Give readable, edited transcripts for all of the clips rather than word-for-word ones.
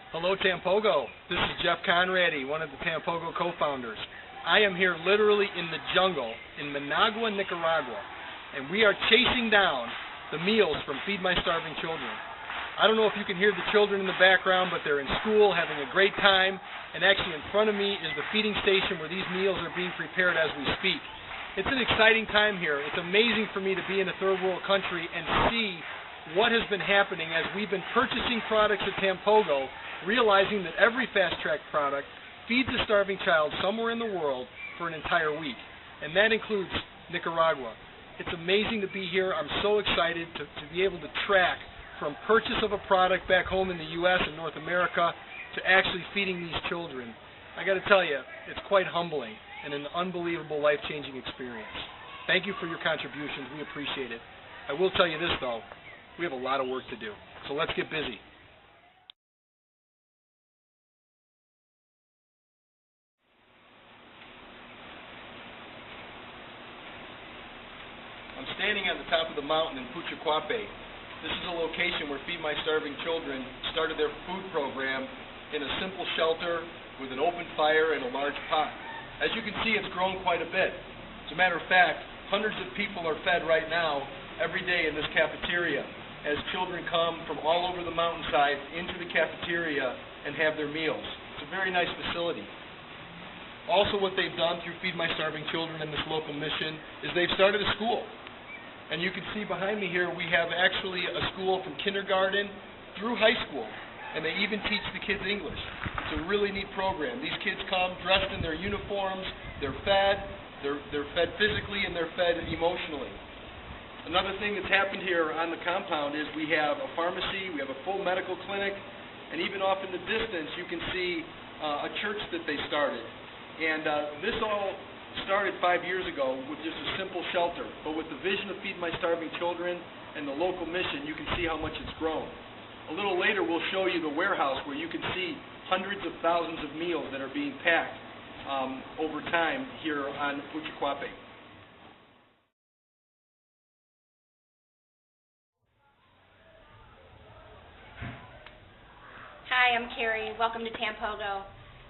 Hello, TamPogo. This is Jeff Conradi, one of the TamPogo co-founders. I am here literally in the jungle in Managua, Nicaragua, and we are chasing down the meals from Feed My Starving Children. I don't know if you can hear the children in the background, but they're in school having a great time, and actually in front of me is the feeding station where these meals are being prepared as we speak. It's an exciting time here. It's amazing for me to be in a third world country and see what has been happening as we've been purchasing products at TamPogo, realizing that every Fast Track product feeds a starving child somewhere in the world for an entire week, and that includes Nicaragua. It's amazing to be here. I'm so excited to be able to track from purchase of a product back home in the U.S. and North America to actually feeding these children. I got to tell you, it's quite humbling and an unbelievable life-changing experience. Thank you for your contributions. We appreciate it. I will tell you this, though. We have a lot of work to do, so let's get busy. I'm standing on the top of the mountain in Puchacuape. This is a location where Feed My Starving Children started their food program in a simple shelter with an open fire and a large pot. As you can see, it's grown quite a bit. As a matter of fact, hundreds of people are fed right now every day in this cafeteria as children come from all over the mountainside into the cafeteria and have their meals. It's a very nice facility. Also, what they've done through Feed My Starving Children and this local mission is they've started a school. And you can see behind me here we have actually a school from kindergarten through high school, and they even teach the kids English. It's a really neat program. These kids come dressed in their uniforms, they're fed physically, and they're fed emotionally. Another thing that's happened here on the compound is we have a pharmacy, we have a full medical clinic, and even off in the distance you can see a church that they started. And this all started 5 years ago with just a simple shelter, but with the vision of Feed My Starving Children and the local mission, you can see how much it's grown. A little later we'll show you the warehouse where you can see hundreds of thousands of meals that are being packed over time here on Puchacuape. Hi, I'm Carrie. Welcome to TamPogo.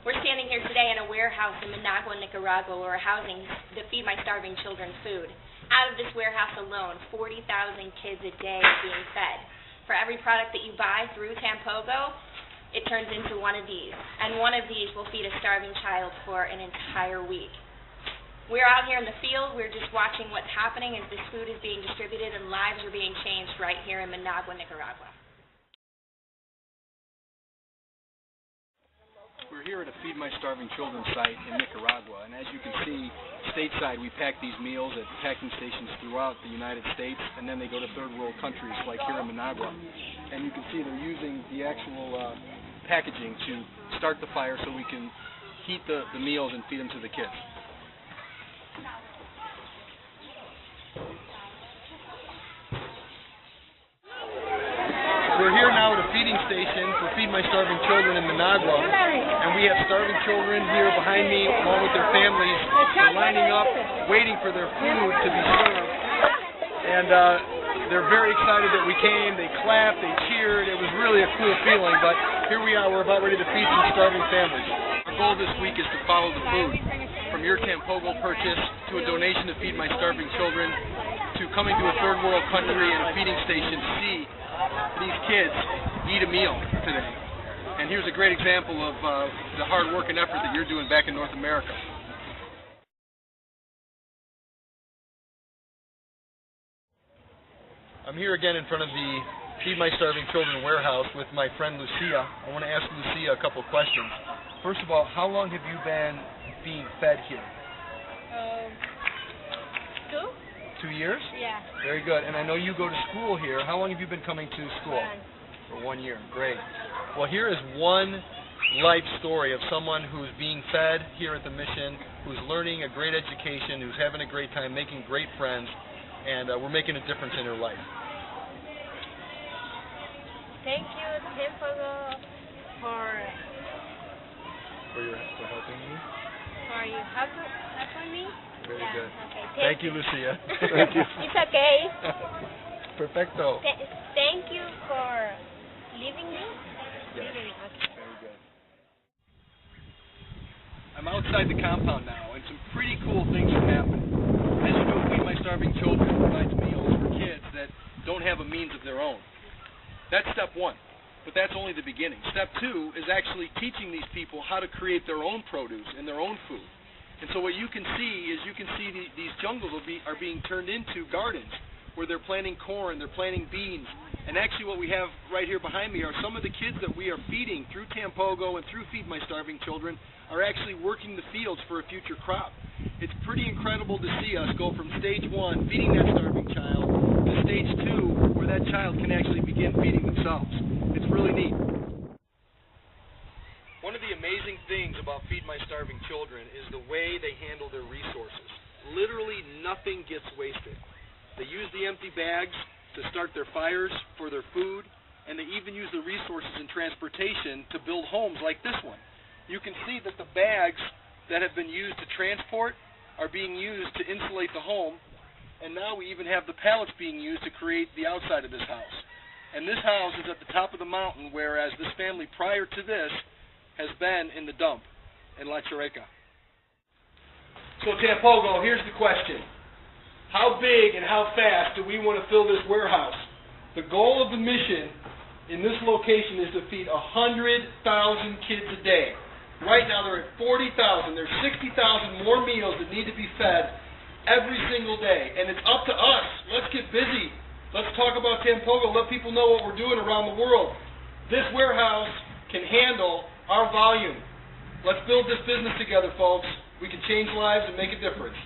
We're standing here today in a warehouse in Managua, Nicaragua, where we're housing the Feed My Starving Children food. Out of this warehouse alone, 40,000 kids a day are being fed. For every product that you buy through TamPogo, it turns into one of these. And one of these will feed a starving child for an entire week. We're out here in the field. We're just watching what's happening as this food is being distributed and lives are being changed right here in Managua, Nicaragua. We're here at a Feed My Starving Children site in Nicaragua, and as you can see, stateside we pack these meals at packing stations throughout the United States, and then they go to third world countries like here in Managua. And you can see they're using the actual packaging to start the fire so we can heat the meals and feed them to the kids. We're here now at a feeding station for Feed My Starving Children in Managua, and we have starving children here behind me along with their families. They're lining up, waiting for their food to be served, and they're very excited that we came. They clapped, they cheered. It was really a cool feeling, but here we are. We're about ready to feed some starving families. Our goal this week is to follow the food from your TamPogo purchase to a donation to Feed My Starving Children to coming to a third world country and a feeding station to see these kids eat a meal today. And here's a great example of the hard work and effort that you're doing back in North America. I'm here again in front of the Feed My Starving Children warehouse with my friend Lucia. I want to ask Lucia a couple questions. First of all, how long have you been being fed here? 2 years? Yeah. Very good. And I know you go to school here. How long have you been coming to school? For 1 year. Great. Well, here is one life story of someone who's being fed here at the mission, who's learning a great education, who's having a great time, making great friends, and we're making a difference in her life. Thank you, TamPogo, for helping me. For you helping me. Very good. Okay. Thank you, Lucia. Thank you. It's okay. Perfecto. Thank you for leaving me. Yes. Leaving me. Okay. Very good. inside the compound now, and some pretty cool things are happening. As you know, Feed My Starving Children provides meals for kids that don't have a means of their own. That's step one, but that's only the beginning. Step two is actually teaching these people how to create their own produce and their own food. And so what you can see is these jungles are being turned into gardens where they're planting corn, they're planting beans. And actually what we have right here behind me are some of the kids that we are feeding through TamPogo and through Feed My Starving Children are actually working the fields for a future crop. It's pretty incredible to see us go from stage one, feeding that starving child, to stage two, where that child can actually begin feeding themselves. It's really neat. One of the amazing things about Feed My Starving Children is the way they handle their resources. Literally nothing gets wasted. They use the empty bags to start their fires for their food, and they even use the resources in transportation to build homes like this one. You can see that the bags that have been used to transport are being used to insulate the home, and now we even have the pallets being used to create the outside of this house. And this house is at the top of the mountain, whereas this family prior to this has been in the dump in La Chirica. So TamPogo, here's the question. How big and how fast do we want to fill this warehouse? The goal of the mission in this location is to feed 100,000 kids a day. Right now they're at 40,000. There's 60,000 more meals that need to be fed every single day. And it's up to us. Let's get busy. Let's talk about TamPogo. Let people know what we're doing around the world. This warehouse can handle our volume. Let's build this business together, folks. We can change lives and make a difference.